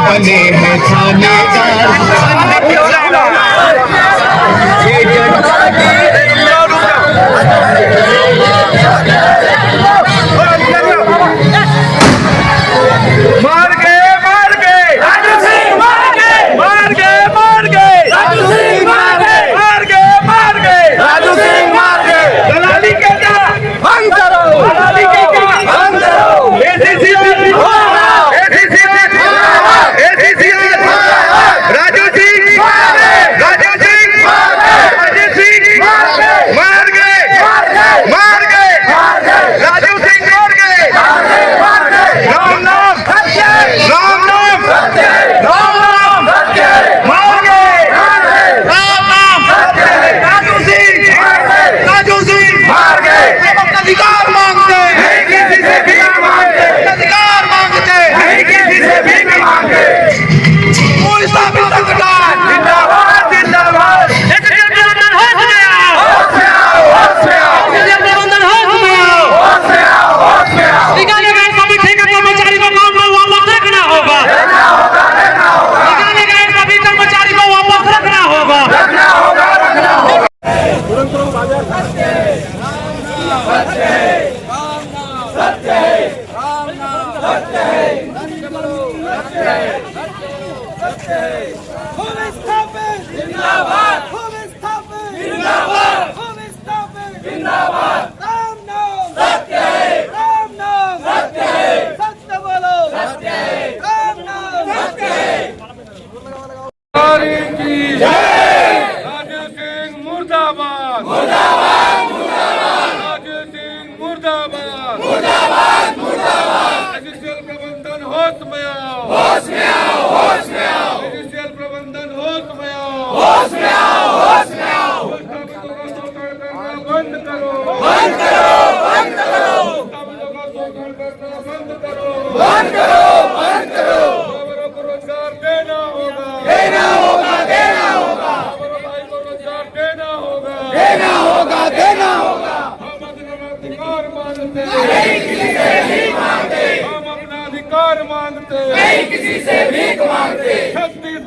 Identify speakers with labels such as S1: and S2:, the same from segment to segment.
S1: बने हैं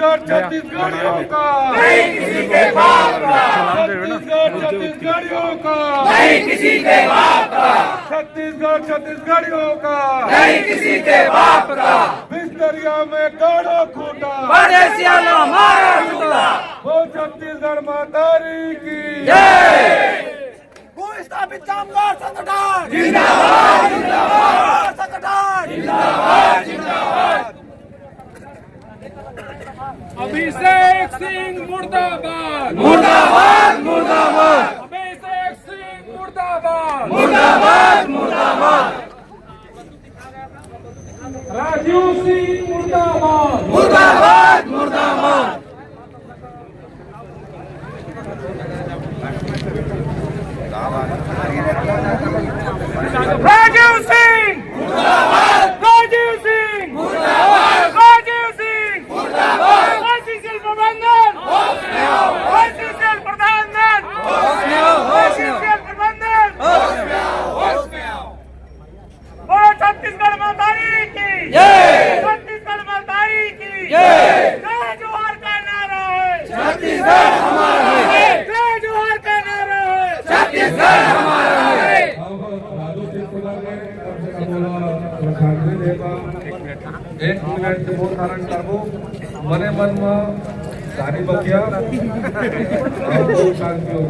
S2: छत्तीसगढ़ियों का नहीं किसी के बाप का, छत्तीसगढ़ियों का नहीं किसी के बाप का, छत्तीसगढ़ियों का नहीं किसी के बाप का। बिस्तरिया में गाड़ो खूटा बड़े सियाना मारा खूटा, वो छत्तीसगढ़ मातारी की जय। स्थापित कामगार संगठन जिंदाबाद, जिंदाबाद संगठन जिंदाबाद, जिंदाबाद। अभिषेक सिंह मुर्दाबाद, मुर्दाबाद, मुर्दाबाद। अभिषेक सिंह मुर्दाबाद, मुर्दाबाद, मुर्दाबाद। राजू सिंह मुर्दाबाद, मुर्दाबाद, मुर्दाबाद। राजीव सिंह मुर्दाबाद, राजीव सिंह मुर्दाबाद, राजीव सिंह मुर्दाबाद। आईसीसीएल प्रबंधन होश में आओ, आईसीसीएल प्रबंधन होश में आओ, आईसीसीएल प्रबंधन होश में आओ, होश में आओ। बोलो छत्तीसगढ़ मातारी की जय, छत्तीसगढ़ मातारी की जय। जय जोहार का नारा है छत्तीसगढ़ हमारा है, जय जोहार का नारा है छत्तीसगढ़ हमारा है।
S3: एक मिनट से बहुत धारण करबो मने मन में सारी बकिया और बहुत शांति हो।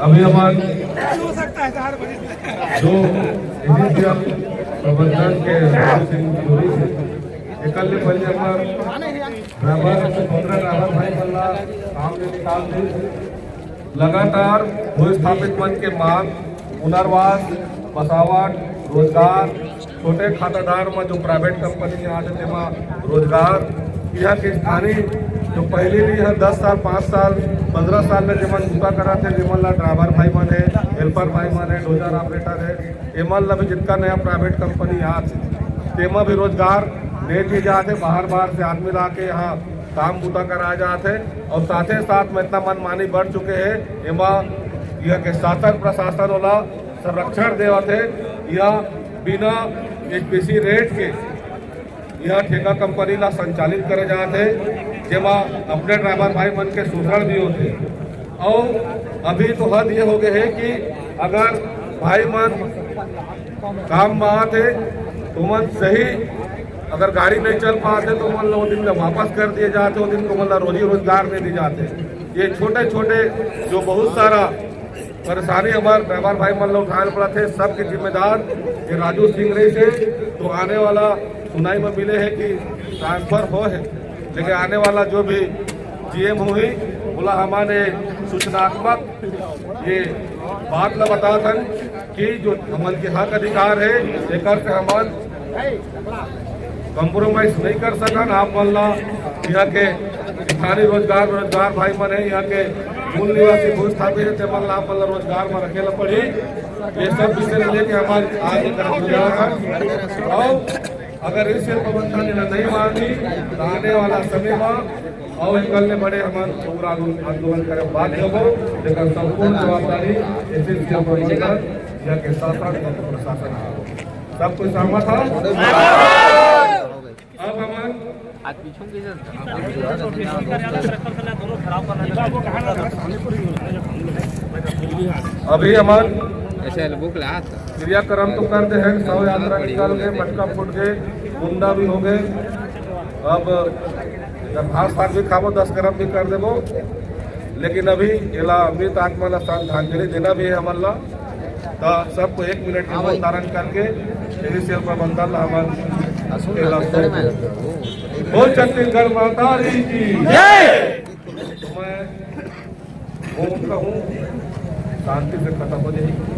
S3: अभी हमारे जो इनिशियल प्रबंधन के निकलने पहले हमारे ड्राइवर 15 ड्राइवर भाई बल्ला काम में निकाल दे। लगातार भू स्थापित मन के मांग पुनर्वास बसावट रोजगार छोटे खातादार में जो प्राइवेट कंपनी यहाँ आते रोजगार यहाँ के स्थानीय जो पहले भी यहाँ 10 साल 5 साल 15 साल में जेमन बुका कराते जेमन ला ड्राइवर भाई मन है हेल्पर भाई मन है डोजर ऑपरेटर है एमन ला भी जितना नया प्राइवेट कंपनी यहाँ तेमा भी रोजगार दे दिए जाते बाहर से आदमी ला के यहाँ काम बूता कराए जाते और साथ ही साथ में इतना मनमानी बढ़ चुके हैं एमा यह के शासन प्रशासन वाला संरक्षण देवते यह बिना एक बेसी रेट के यह ठेका कंपनी ला संचालित करे जाते जेमा अपने ड्राइवर भाई मन के शोषण भी होते और अभी तो हद ये हो गए है कि अगर भाई मन काम में आते तो मन सही अगर गाड़ी नहीं चल पाते तो मन वो दिन में वापस कर दिए जाते वो दिन को मतलब रोजी रोजगार नहीं दिए जाते ये छोटे छोटे जो बहुत सारा परेशानी हमारे ड्राइवर भाई मन लोग उठाने पड़ा थे सबके जिम्मेदार ये राजू सिंह रही से तो आने वाला सुनाई में मिले है कि ट्रांसफर हो है लेकिन आने वाला जो भी जीएम हुई बोला हमारे सूचनात्मक ये बात न बता था कि जो हमन के हक अधिकार है एक से हमन कंप्रोमाइज नहीं कर सकन आप मन ला यहाँ के स्थानीय रोजगार भाई मन है यहाँ के मूल निवासी भूस्थापित है मन ला आप रोजगार में रखेला पड़ी ये सब विषय लेके हमारे आगे तरफ और अगर इस प्रबंधन ने नहीं मानी तो आने वाला समय में और कल ने बड़े हम पूरा आंदोलन करे बाध्य हो लेकिन संपूर्ण जवाबदारी प्रबंधन या के शासन प्रशासन सब कुछ सहमत था अब हम अभी हमारे क्रियाक्रम तो करते हैं शव यात्रा निकाल गए मटका फूट गए कुंडा भी हो गए अब जब घास फाट भी खाबो 10 ग्राम भी कर देबो लेकिन अभी एला अमृत आत्मा ला श्रद्धांजलि देना भी है हमारा तो सबको 1 मिनट के मौन धारण करके सेल प्रबंधन ला हमारे बोल छत्तीसगढ़ माता की जय। मैं ओम कहूँ शांति से खत्म हो जाएगी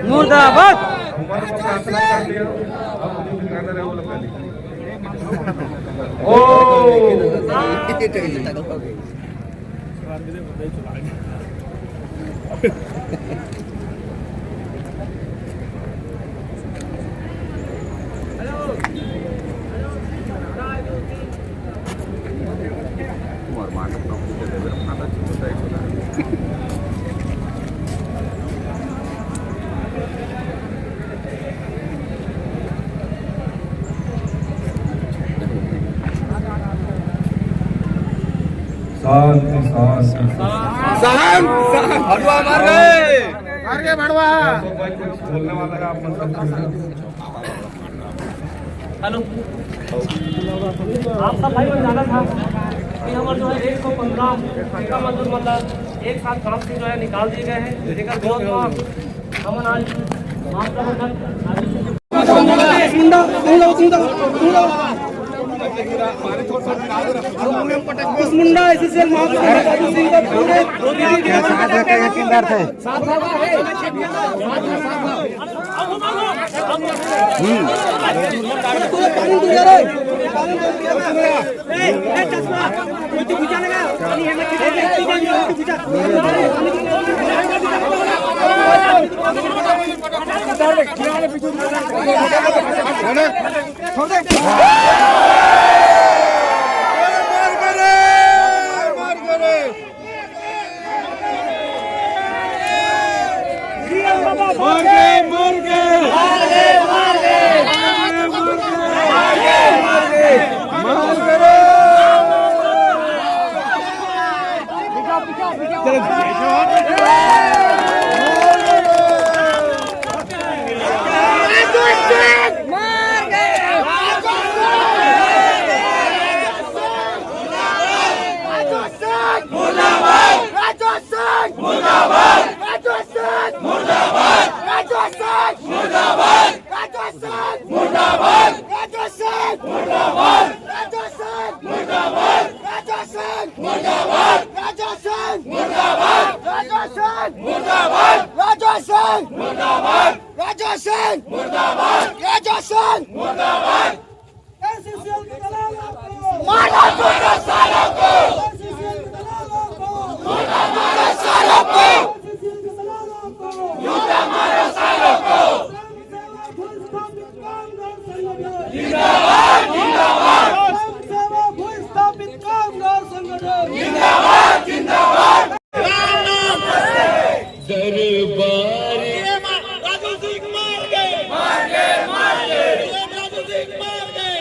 S2: मुर्दाबाद
S3: भड़वा बोलने वाला है आप
S4: हेलो आप सब भाई जाना था कि हमारे जो है 115 का मतलब एक साथ तरफ से जो है निकाल दिए गए हैं लेकिन बहुत हम आज
S2: मुंडा एसएसएल
S1: मुर्दाबाद
S5: सिंह मुर्दाबाद, राजू सिंह मुर्दाबाद,
S2: एससीएल के दलालों को
S5: मारो छोटे सालों को,
S2: एससीएल के दलालों को
S5: मारो सालों को,
S2: एससीएल के दलालों को
S5: जूता मारो सालों को,
S2: सेवा भूस्थापित कामगार संगठन
S5: जिंदाबाद जिंदाबाद।
S2: राजू सिंह मार गए राजू सिंह मार गए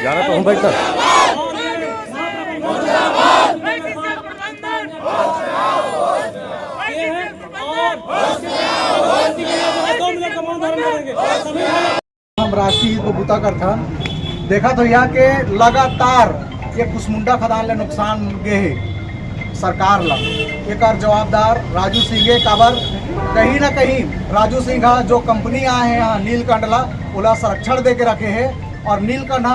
S3: यार तो हम बैठा
S6: हम राष्ट्रीय हित बुता करथा देखा तो यहाँ के लगातार ये कुसमुंडा खदान ले नुकसान गे है सरकार ला एक जवाबदार राजू सिंह काबर कहीं ना कहीं राजू सिंह जो कंपनी आए हैं यहाँ नीलकंठ ला ओला संरक्षण दे के रखे है और नीलकंठ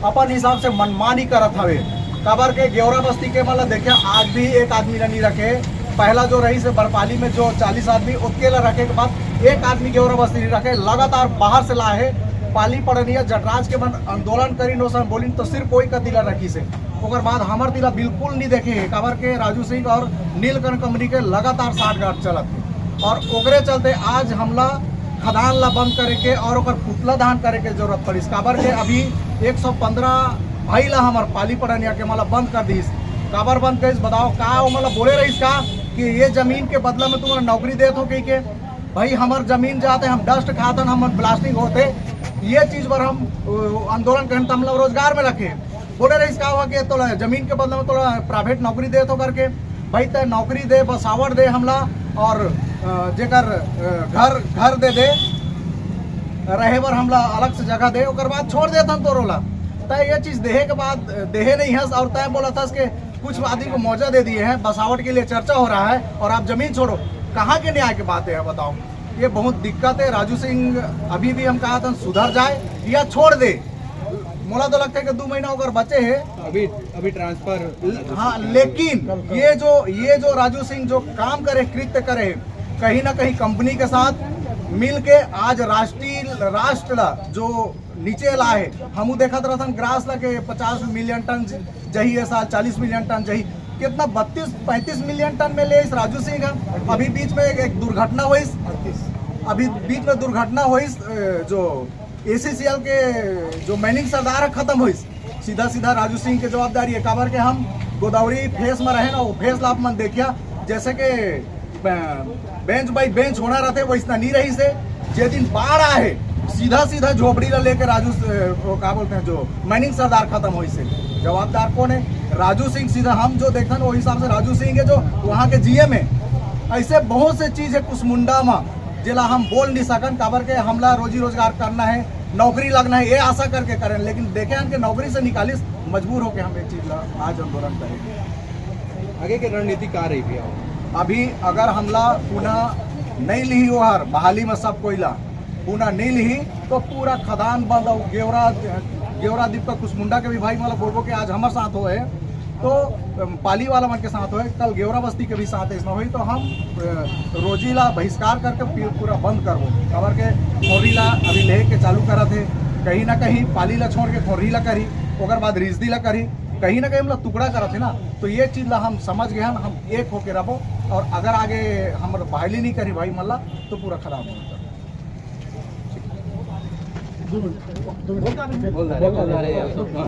S6: अपन हिसाब से मनमानी करत हवे काबर के गेवरा बस्ती के मतलब देखे आज भी एक आदमी नहीं रखे। पहला जो रही से बरपाली में जो 40 आदमी उसके ला रखे के बाद एक आदमी गेवरा बस्ती नहीं रखे, लगातार बाहर से लाए पाली पड़निया जटराज के मन आंदोलन करी नो सन बोली तो सिर्फ कोई का दिला रखी से ओकर बाद हमार दिला बिल्कुल नहीं देखे है काबर के राजू सिंह और नीलकंठ कंपनी के लगातार साठगांठ चलत है और ओकरे चलते आज हमला खदान ला बंद करे के और ओकर पुतला दान करे के जरूरत पड़ी काबर के अभी 115 भाई ला हमार पाली पड़निया के मला बंद कर दी काबर बंद करिस बताओ का मतलब बोले रहीस का कि ये जमीन के बदला में तुम्हारा नौकरी देत हो कही के भाई हमार जमीन जाते हम डस्ट खातन हम ब्लास्टिंग होते ये चीज पर हम आंदोलन करें तो हम लोग रोजगार में रखे बोले रहीस का हुआ कि तो जमीन के बदले में तो प्राइवेट नौकरी देत हो करके भाई तय नौकरी दे बसावट दे हमला और जेकर घर दे रहे बर हमला अलग से जगह दे ओकर बाद छोड़ देता तो रोला तय ये चीज देहे के बाद देहे नहीं है और तय बोला था कि कुछ आदमी को मौजा दे दिए हैं बसावट के लिए चर्चा हो रहा है और आप जमीन छोड़ो कहाँ के न्याय की बात है बताओ ये बहुत दिक्कत है। राजू सिंह अभी भी हम कहा था सुधर जाए या छोड़ दे मोला तो लगता है कि 2 महीना होकर बचे हैं
S7: अभी ट्रांसफर
S6: हाँ लेकिन ये जो राजू सिंह जो काम करे कृत्य करे कहीं ना कहीं कंपनी के साथ मिल के आज राष्ट्र जो नीचे लाए हम देखा रहता ग्रास ला के 50 मिलियन टन जही है साल 40 मिलियन टन जही कितना 32-35 मिलियन टन में ले इस राजू सिंह अभी बीच में एक दुर्घटना हुई अभी बीच में दुर्घटना हुई जो ACCL के जो मैनिंग सरदार खत्म हुई सीधा राजू सिंह के जवाबदारी है काबर के हम गोदावरी फेस में रहे ना वो फेस ला मन देखिया जैसे के बेंच बाई बेंच होना रहते वैसा नहीं रही से जे दिन बाढ़ आए सीधा झोपड़ी ला लेके राजू क्या बोलते हैं जो मैनिंग सरदार खत्म हुई से जवाबदार कौन है राजू सिंह सीधा हम जो देखते हैं वो हिसाब से राजू सिंह है जो वहाँ के GM है। ऐसे बहुत से चीज है कुसमुंडा में जिला हम बोल नहीं सकन काबर के हमला रोजी रोजगार करना है नौकरी लगना है ये आशा करके करें लेकिन देखे हम कि नौकरी से निकालिस मजबूर होके हम एक चीज आज आंदोलन करेंगे।
S7: आगे की रणनीति क्या रही थी
S6: अभी अगर हमला पुनः नहीं ली हो हर बहाली में सब कोयला पुनः नहीं ली तो पूरा खदान बंद गेवरा द्वीप का कुसमुंडा के भी भाई मतलब बोलबो के आज हमारे साथ हुए तो पाली वाला मन के साथ हुए कल गेवरा बस्ती के भी साथ इसमें हुई तो हम रोजीला बहिष्कार करके पूरा बंद करबो खबर के खोरीला अभी ले के चालू करा थे कहीं ना कहीं पाली ला छोड़ के खोरीला करी ओकर बाद रिजदी ला करी कहीं ना कहीं हम टुकड़ा करा थे ना तो ये चीज ला हम समझ गए हम एक होके रहो और अगर आगे हम बहाली नहीं करी भाई मल्ला तो पूरा खराब होगा।